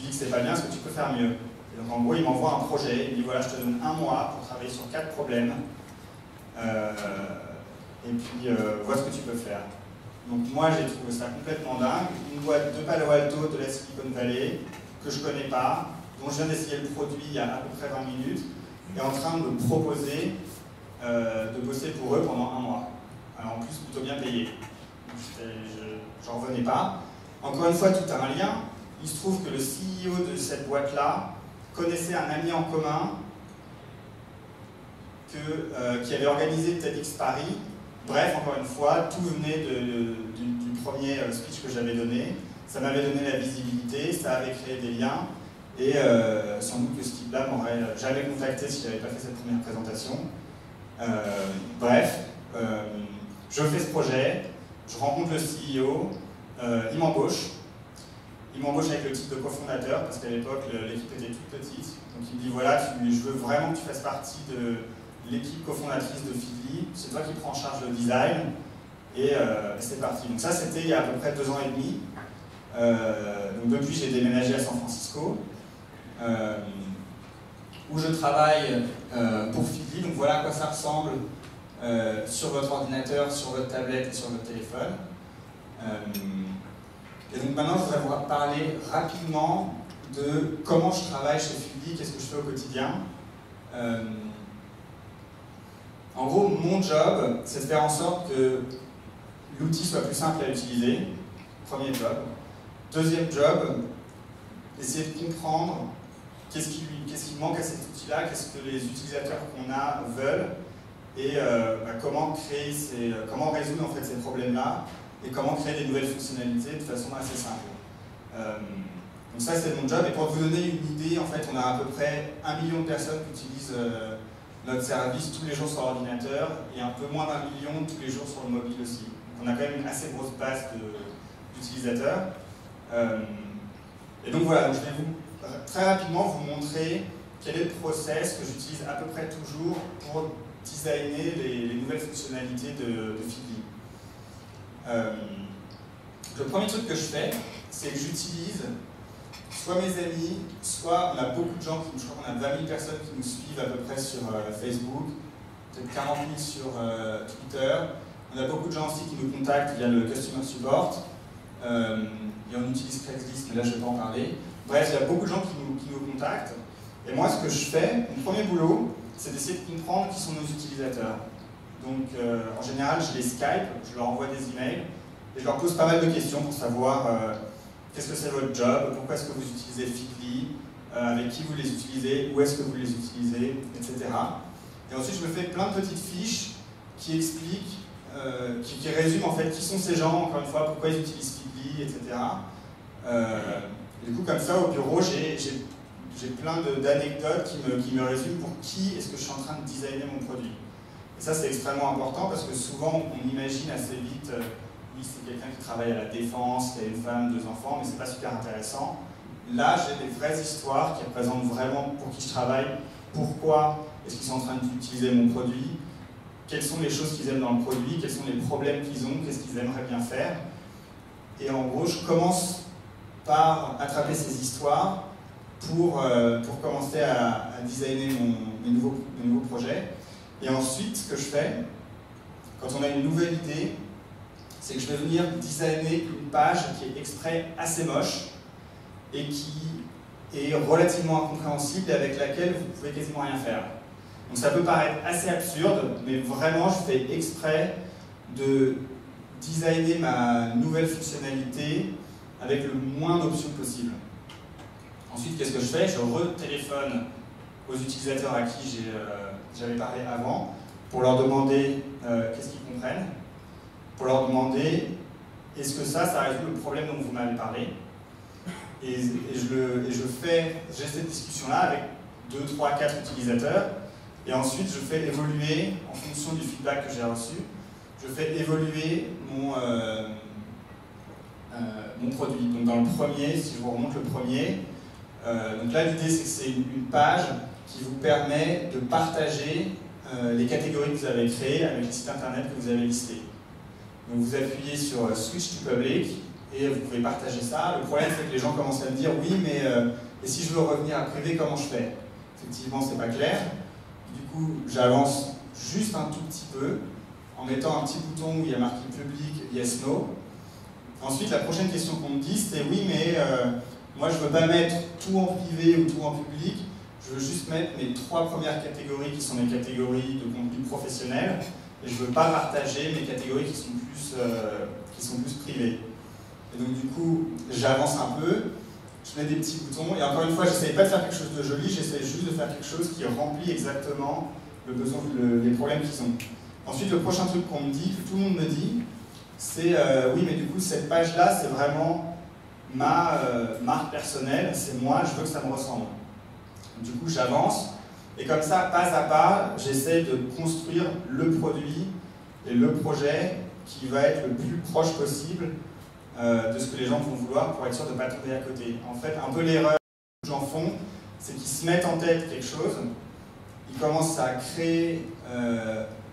A: c'est pas bien, est-ce que tu peux faire mieux? Et donc en gros, il m'envoie un projet, il me dit voilà, je te donne 1 mois pour travailler sur 4 problèmes, et puis vois ce que tu peux faire. Donc moi, j'ai trouvé ça complètement dingue. Une boîte de Palo Alto, de la Silicon Valley, que je ne connais pas, dont je viens d'essayer le produit il y a à peu près 20 minutes, est en train de me proposer de bosser pour eux pendant 1 mois. Alors, en plus, plutôt bien payé. J'en revenais pas. Encore une fois, tout a un lien. Il se trouve que le CEO de cette boîte-là connaissait un ami en commun qui avait organisé TEDx Paris. Bref, encore une fois, tout venait du premier speech que j'avais donné. Ça m'avait donné la visibilité, ça avait créé des liens. Et sans doute que ce type-là m'aurait jamais contacté si je n'avais pas fait cette première présentation. Bref, je fais ce projet, je rencontre le CEO, il m'embauche. Il m'embauche avec le titre de cofondateur, parce qu'à l'époque, l'équipe était toute petite. Donc il me dit, voilà, je veux vraiment que tu fasses partie de l'équipe cofondatrice de Feedly. C'est toi qui prends en charge le design. Et c'est parti. Donc ça, c'était il y a à peu près 2 ans et demi. Donc depuis, j'ai déménagé à San Francisco, où je travaille pour Feedly. Donc voilà à quoi ça ressemble sur votre ordinateur, sur votre tablette et sur votre téléphone. Et donc maintenant, je voudrais vous parler rapidement de comment je travaille chez Feedly, qu'est-ce que je fais au quotidien. En gros, mon job, c'est de faire en sorte que l'outil soit plus simple à utiliser. Premier job. Deuxième job, essayer de comprendre qu'est-ce qui manque à cet outil-là, qu'est-ce que les utilisateurs qu'on a veulent, et comment résoudre en fait ces problèmes-là, et comment créer des nouvelles fonctionnalités de façon assez simple. Donc ça, c'est mon job. Et pour vous donner une idée, en fait, on a à peu près 1 million de personnes qui utilisent notre service tous les jours sur l'ordinateur, et un peu moins d'1 million tous les jours sur le mobile aussi. Donc on a quand même une assez grosse base d'utilisateurs. Et donc voilà, donc je vais très rapidement vous montrer quel est le process que j'utilise à peu près toujours pour designer les nouvelles fonctionnalités de Feedly. Le premier truc que je fais, c'est que j'utilise soit mes amis, soit on a beaucoup de gens, je crois qu'on a 20 000 personnes qui nous suivent à peu près sur Facebook, peut-être 40 000 sur Twitter. On a beaucoup de gens aussi qui nous contactent via le Customer Support. Et on utilise Craigslist, mais là je ne vais pas en parler. Bref, il y a beaucoup de gens qui nous contactent. Et moi, ce que je fais, mon premier boulot, c'est d'essayer de comprendre qui sont nos utilisateurs. Donc, en général, je les Skype, je leur envoie des emails, et je leur pose pas mal de questions pour savoir qu'est-ce que c'est votre job, pourquoi est-ce que vous utilisez Feedly, avec qui vous les utilisez, où est-ce que vous les utilisez, etc. Et ensuite, je me fais plein de petites fiches qui expliquent, qui résument en fait qui sont ces gens, encore une fois, pourquoi ils utilisent Feedly, etc. Du coup, comme ça, au bureau, j'ai plein d'anecdotes qui me résument pour qui est-ce que je suis en train de designer mon produit. Et ça, c'est extrêmement important parce que souvent, on imagine assez vite, oui, c'est quelqu'un qui travaille à la défense, qui a une femme, 2 enfants, mais c'est pas super intéressant. Là, j'ai des vraies histoires qui représentent vraiment pour qui je travaille, pourquoi est-ce qu'ils sont en train d'utiliser mon produit, quelles sont les choses qu'ils aiment dans le produit, quels sont les problèmes qu'ils ont, qu'est-ce qu'ils aimeraient bien faire. Et en gros, je commence par attraper ces histoires pour commencer à designer mes nouveaux projets. Et ensuite, ce que je fais, quand on a une nouvelle idée, c'est que je vais venir designer une page qui est exprès assez moche et qui est relativement incompréhensible et avec laquelle vous pouvez quasiment rien faire. Donc ça peut paraître assez absurde, mais vraiment je fais exprès de designer ma nouvelle fonctionnalité avec le moins d'options possible. Ensuite, qu'est-ce que je fais? Je retéléphone aux utilisateurs à qui j'avais parlé avant pour leur demander qu'est-ce qu'ils comprennent, pour leur demander est-ce que ça résout le problème dont vous m'avez parlé. Et j'ai cette discussion-là avec 2, 3, 4 utilisateurs. Et ensuite, je fais évoluer, en fonction du feedback que j'ai reçu, je fais évoluer mon produit. Donc dans le premier, si je vous remonte le premier, donc là l'idée c'est que c'est une page qui vous permet de partager les catégories que vous avez créées avec les sites internet que vous avez listés. Donc vous appuyez sur Switch to Public et vous pouvez partager ça. Le problème c'est que les gens commencent à me dire oui mais Et si je veux revenir à privé, comment je fais? Effectivement, c'est pas clair. Du coup, j'avance juste un tout petit peu, en mettant un petit bouton où il y a marqué public, yes, no. Ensuite, la prochaine question qu'on me dit, c'est oui, mais moi, je ne veux pas mettre tout en privé ou tout en public, je veux juste mettre mes 3 premières catégories qui sont mes catégories de contenu professionnel, et je ne veux pas partager mes catégories qui sont plus privées. Et donc, du coup, j'avance un peu, je mets des petits boutons, et encore une fois, je n'essaie pas de faire quelque chose de joli, j'essaie juste de faire quelque chose qui remplit exactement les problèmes qu'ils ont. Ensuite, le prochain truc qu'on me dit, que tout le monde me dit, c'est oui, mais du coup, cette page-là, c'est vraiment ma marque personnelle, c'est moi, je veux que ça me ressemble. Du coup, j'avance, et comme ça, pas à pas, j'essaie de construire le produit et le projet qui va être le plus proche possible de ce que les gens vont vouloir pour être sûr de ne pas tomber à côté. En fait, un peu l'erreur que les gens font, c'est qu'ils se mettent en tête quelque chose, ils commencent à créer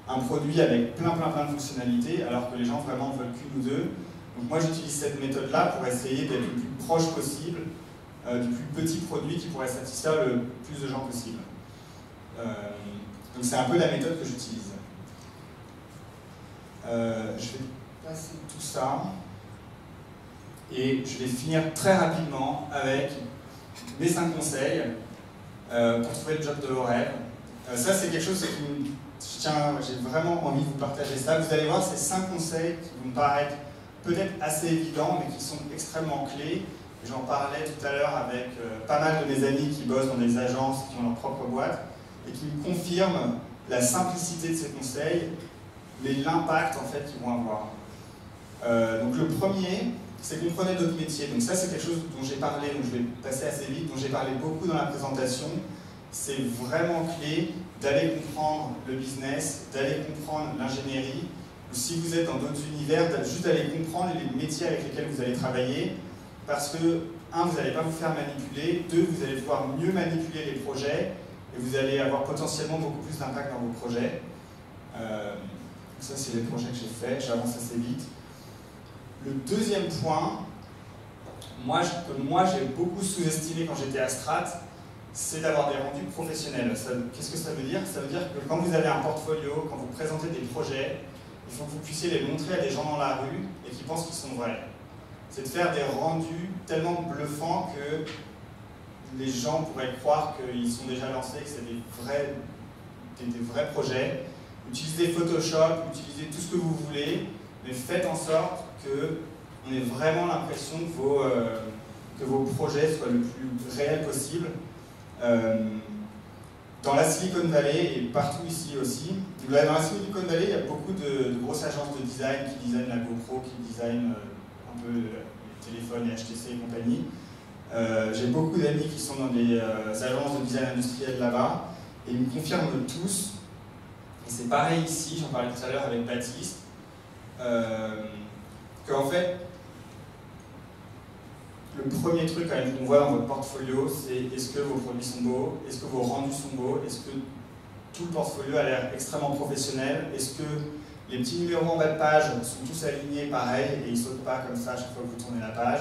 A: un produit avec plein de fonctionnalités, alors que les gens vraiment veulent qu'une ou deux. Donc moi j'utilise cette méthode-là pour essayer d'être le plus proche possible du plus petit produit qui pourrait satisfaire le plus de gens possible. Donc c'est un peu la méthode que j'utilise. Je vais passer tout ça et je vais finir très rapidement avec mes 5 conseils pour trouver le job de vos rêves. Ça c'est quelque chose qui j'ai vraiment envie de vous partager ça. Vous allez voir, c'est 5 conseils qui vont me paraître peut-être assez évidents, mais qui sont extrêmement clés. J'en parlais tout à l'heure avec pas mal de mes amis qui bossent dans des agences, qui ont leur propre boîte, et qui me confirment la simplicité de ces conseils, mais l'impact en fait qu'ils vont avoir. Donc le premier, c'est comprenez d'autres métiers. Donc ça c'est quelque chose dont j'ai parlé, donc je vais passer assez vite, dont j'ai parlé beaucoup dans la présentation. C'est vraiment clé d'aller comprendre le business, d'aller comprendre l'ingénierie, ou si vous êtes dans d'autres univers, juste d'aller comprendre les métiers avec lesquels vous allez travailler, parce que, 1, vous n'allez pas vous faire manipuler, 2, vous allez pouvoir mieux manipuler les projets, et vous allez avoir potentiellement beaucoup plus d'impact dans vos projets. Ça, c'est les projets que j'ai faits, j'avance assez vite. Le deuxième point, que moi j'ai beaucoup sous-estimé quand j'étais à Strat, c'est d'avoir des rendus professionnels. Qu'est-ce que ça veut dire? Ça veut dire que quand vous avez un portfolio, quand vous présentez des projets, il faut que vous puissiez les montrer à des gens dans la rue et qui pensent qu'ils sont vrais. C'est de faire des rendus tellement bluffants que les gens pourraient croire qu'ils sont déjà lancés, que c'est des vrais projets. Utilisez Photoshop, utilisez tout ce que vous voulez, mais faites en sorte qu'on ait vraiment l'impression que vos projets soient le plus réels possible. Dans la Silicon Valley et partout ici aussi. Dans la Silicon Valley, il y a beaucoup de grosses agences de design qui designent la GoPro, qui designent un peu les téléphones et HTC et compagnie. J'ai beaucoup d'amis qui sont dans des agences de design industriel là-bas et ils me confirment tous, et c'est pareil ici, j'en parlais tout à l'heure avec Baptiste, qu'en fait, le premier truc quand même qu'on voit dans votre portfolio, c'est est-ce que vos produits sont beaux, est-ce que vos rendus sont beaux, est-ce que tout le portfolio a l'air extrêmement professionnel, est-ce que les petits numéros en bas de page sont tous alignés pareil et ils ne sautent pas comme ça à chaque fois que vous tournez la page.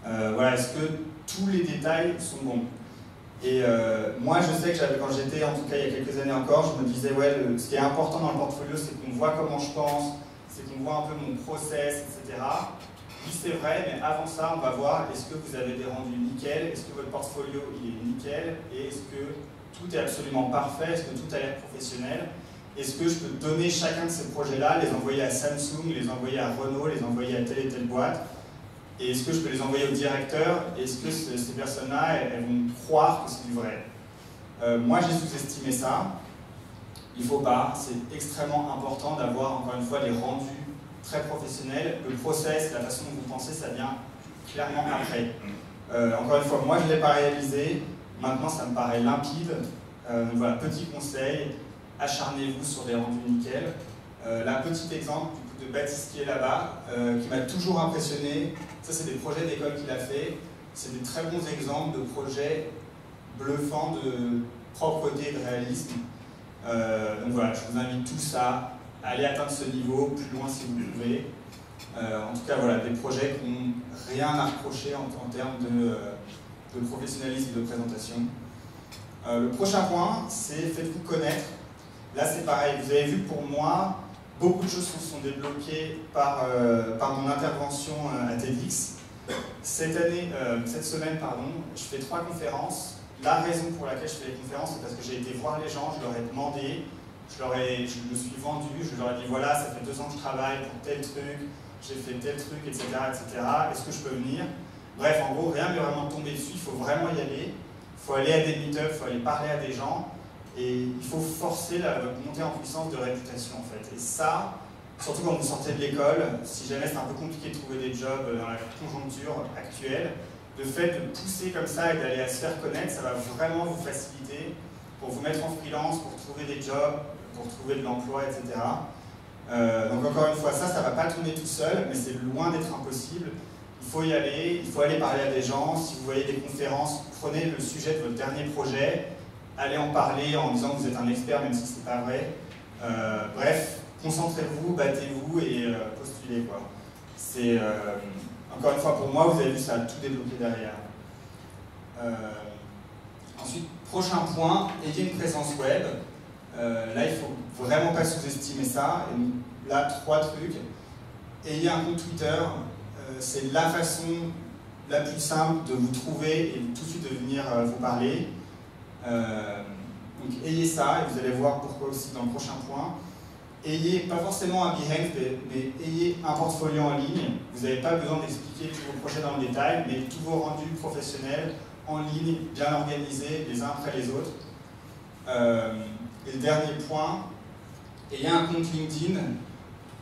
A: Voilà, est-ce que tous les détails sont bons? Et moi je sais que quand j'étais, en tout cas il y a quelques années encore, je me disais ouais, ce qui est important dans le portfolio c'est qu'on voit comment je pense, c'est qu'on voit un peu mon process, etc. Oui, c'est vrai, mais avant ça, on va voir est-ce que vous avez des rendus nickel, est-ce que votre portfolio il est nickel, et est-ce que tout est absolument parfait, est-ce que tout a l'air professionnel, est-ce que je peux donner chacun de ces projets-là, les envoyer à Samsung, les envoyer à Renault, les envoyer à telle et telle boîte, et est-ce que je peux les envoyer au directeur, est-ce que ces personnes-là, elles vont croire que c'est du vrai? Moi, j'ai sous-estimé ça, il ne faut pas, c'est extrêmement important d'avoir, encore une fois, des rendus très professionnel, le process, la façon dont vous pensez, ça vient clairement après. Encore une fois, moi je ne l'ai pas réalisé, maintenant ça me paraît limpide. Donc voilà, petit conseil, acharnez-vous sur des rendus nickel. Là, petit exemple du coup, de Baptiste qui est là-bas, qui m'a toujours impressionné. Ça, c'est des projets d'école qu'il a fait. C'est des très bons exemples de projets bluffants de propreté et de réalisme. Donc voilà, je vous invite tous à aller atteindre ce niveau, plus loin si vous le pouvez. En tout cas, voilà, des projets qui n'ont rien à reprocher en termes de professionnalisme et de présentation. Le prochain point, c'est faites-vous connaître. Là, c'est pareil. Vous avez vu que pour moi, beaucoup de choses se sont débloquées par mon intervention à TEDx. Cette semaine, je fais 3 conférences. La raison pour laquelle je fais les conférences, c'est parce que j'ai été voir les gens, je leur ai demandé, je me suis vendu, je leur ai dit voilà, ça fait 2 ans que je travaille pour tel truc, j'ai fait tel truc, etc. Est-ce que je peux venir? Bref, en gros, rien n'est vraiment tombé dessus, il faut vraiment y aller. Il faut aller à des meet-ups, il faut aller parler à des gens, et il faut forcer votre montée en puissance de réputation, en fait. Et ça, surtout quand vous sortez de l'école, si jamais c'est un peu compliqué de trouver des jobs dans la conjoncture actuelle, le fait de pousser comme ça et d'aller à se faire connaître, ça va vraiment vous faciliter pour vous mettre en freelance, pour trouver des jobs, pour trouver de l'emploi, etc. Donc encore une fois, ça ne va pas tourner tout seul, mais c'est loin d'être impossible. Il faut y aller, il faut aller parler à des gens. Si vous voyez des conférences, prenez le sujet de votre dernier projet, allez en parler en disant que vous êtes un expert, même si ce n'est pas vrai. Bref, concentrez-vous, battez-vous et postulez, quoi. C'est, encore une fois, pour moi, vous avez vu, ça a tout débloqué derrière. Ensuite, prochain point, ayez une présence web. Là, il ne faut vraiment pas sous-estimer ça. Et là, 3 trucs. Ayez un compte Twitter. C'est la façon la plus simple de vous trouver et tout de suite de venir vous parler. Donc ayez ça, et vous allez voir pourquoi aussi dans le prochain point. Ayez, pas forcément un Behance, mais ayez un portfolio en ligne. Vous n'avez pas besoin d'expliquer tous vos projets dans le détail, mais tous vos rendus professionnels en ligne, bien organisés, les uns après les autres. Et le dernier point, ayez un compte LinkedIn.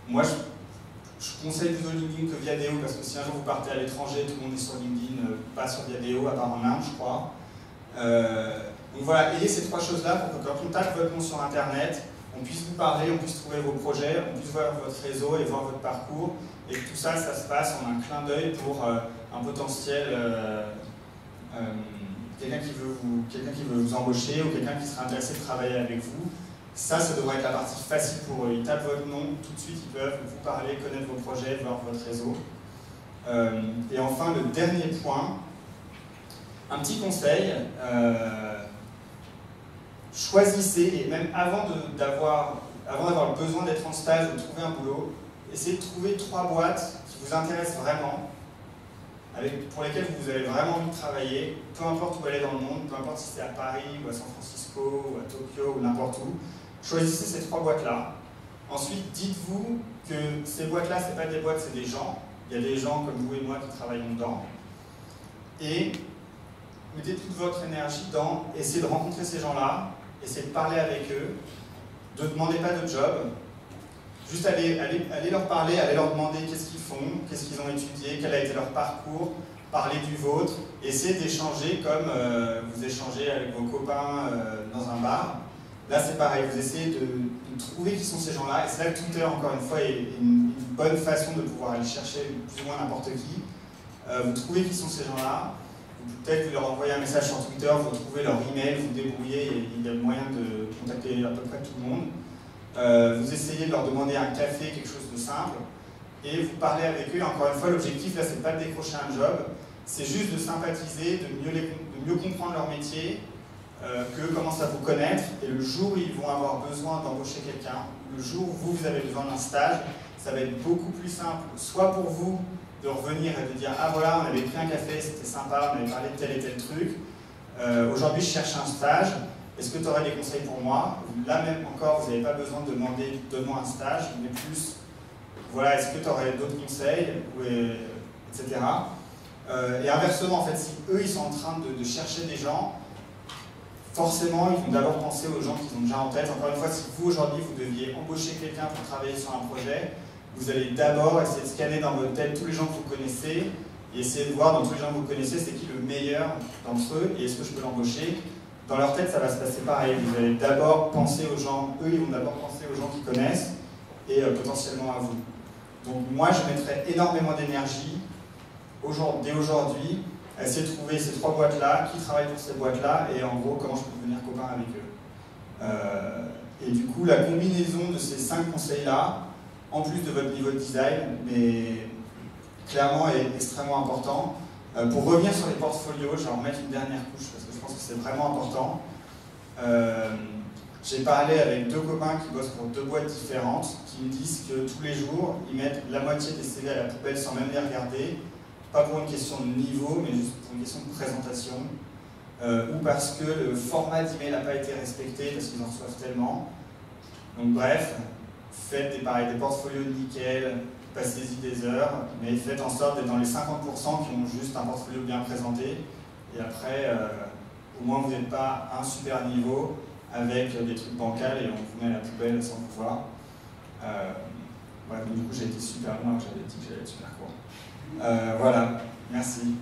A: Moi, je conseille plutôt LinkedIn que Viadeo, parce que si un jour vous partez à l'étranger, tout le monde est sur LinkedIn, pas sur Viadeo, à part en Inde, je crois. Donc voilà, ayez ces 3 choses-là pour que quand on tape votre nom sur Internet, on puisse vous parler, on puisse trouver vos projets, on puisse voir votre réseau et voir votre parcours, et que tout ça, ça se passe en un clin d'œil pour un potentiel, quelqu'un qui veut vous embaucher ou quelqu'un qui serait intéressé de travailler avec vous. Ça devrait être la partie facile pour eux. Ils tapent votre nom, tout de suite ils peuvent vous parler, connaître vos projets, voir votre réseau. Et enfin, le dernier point, un petit conseil, choisissez, et même avant d'avoir le besoin d'être en stage, de trouver un boulot, essayez de trouver 3 boîtes qui vous intéressent vraiment, pour lesquelles vous avez vraiment envie de travailler, peu importe où elle est dans le monde, peu importe si c'est à Paris, ou à San Francisco, ou à Tokyo, ou n'importe où. Choisissez ces 3 boîtes-là. Ensuite, dites-vous que ces boîtes-là, ce n'est pas des boîtes, c'est des gens. Il y a des gens comme vous et moi qui travaillons dedans. Et mettez toute votre énergie dans essayer de rencontrer ces gens-là, essayer de parler avec eux, ne demandez pas de job. Juste allez leur parler, allez leur demander qu'est-ce qu'ils font, qu'est-ce qu'ils ont étudié, quel a été leur parcours, parler du vôtre, essayez d'échanger comme vous échangez avec vos copains dans un bar. Là, c'est pareil, vous essayez de trouver qui sont ces gens-là, et c'est là que Twitter, encore une fois, est une bonne façon de pouvoir aller chercher plus ou moins n'importe qui. Vous trouvez qui sont ces gens-là, peut-être vous leur envoyez un message sur Twitter, vous retrouvez leur email, vous débrouillez, il y a moyen de contacter à peu près tout le monde. Vous essayez de leur demander un café, quelque chose de simple, et vous parlez avec eux. Encore une fois, l'objectif, là, c'est pas de décrocher un job, c'est juste de sympathiser, de mieux comprendre leur métier, qu'eux commencent à vous connaître, et le jour où ils vont avoir besoin d'embaucher quelqu'un, le jour où vous avez besoin d'un stage, ça va être beaucoup plus simple, soit pour vous de revenir et de dire « Ah voilà, on avait pris un café, c'était sympa, on avait parlé de tel et tel truc, aujourd'hui je cherche un stage, est-ce que tu aurais des conseils pour moi ?» Là même encore, vous n'avez pas besoin de demander « Donne-moi un stage », mais plus « Voilà, est-ce que tu aurais d'autres conseils ?» etc. Et inversement, en fait, si eux ils sont en train de chercher des gens, forcément, ils vont d'abord penser aux gens qu'ils ont déjà en tête. Encore une fois, si vous, aujourd'hui, vous deviez embaucher quelqu'un pour travailler sur un projet, vous allez d'abord essayer de scanner dans votre tête tous les gens que vous connaissez et essayer de voir dans tous les gens que vous connaissez, c'est qui le meilleur d'entre eux et est-ce que je peux l'embaucher. Dans leur tête, ça va se passer pareil. Vous allez d'abord penser aux gens, eux, ils vont d'abord penser aux gens qu'ils connaissent et potentiellement à vous. Donc moi, je mettrais énormément d'énergie dès aujourd'hui à essayer de trouver ces 3 boîtes-là, qui travaillent pour ces boîtes-là, et en gros, comment je peux devenir copain avec eux. Et du coup, la combinaison de ces 5 conseils-là, en plus de votre niveau de design, mais clairement est extrêmement important. Pour revenir sur les portfolios, je vais en remettre une dernière couche parce que je pense que c'est vraiment important. J'ai parlé avec 2 copains qui bossent pour 2 boîtes différentes qui me disent que tous les jours, ils mettent la moitié des CV à la poubelle sans même les regarder, pas pour une question de niveau, mais juste pour une question de présentation, ou parce que le format d'email n'a pas été respecté, parce qu'ils en reçoivent tellement. Donc bref, faites des portfolios nickel, passez-y des heures, mais faites en sorte d'être dans les 50% qui ont juste un portfolio bien présenté, et après, au moins vous n'êtes pas à un super niveau, avec des trucs bancals et on vous met à la poubelle sans pouvoir. Ouais, du coup j'ai été super loin, j'avais dit que j'allais être super court. Voilà, merci.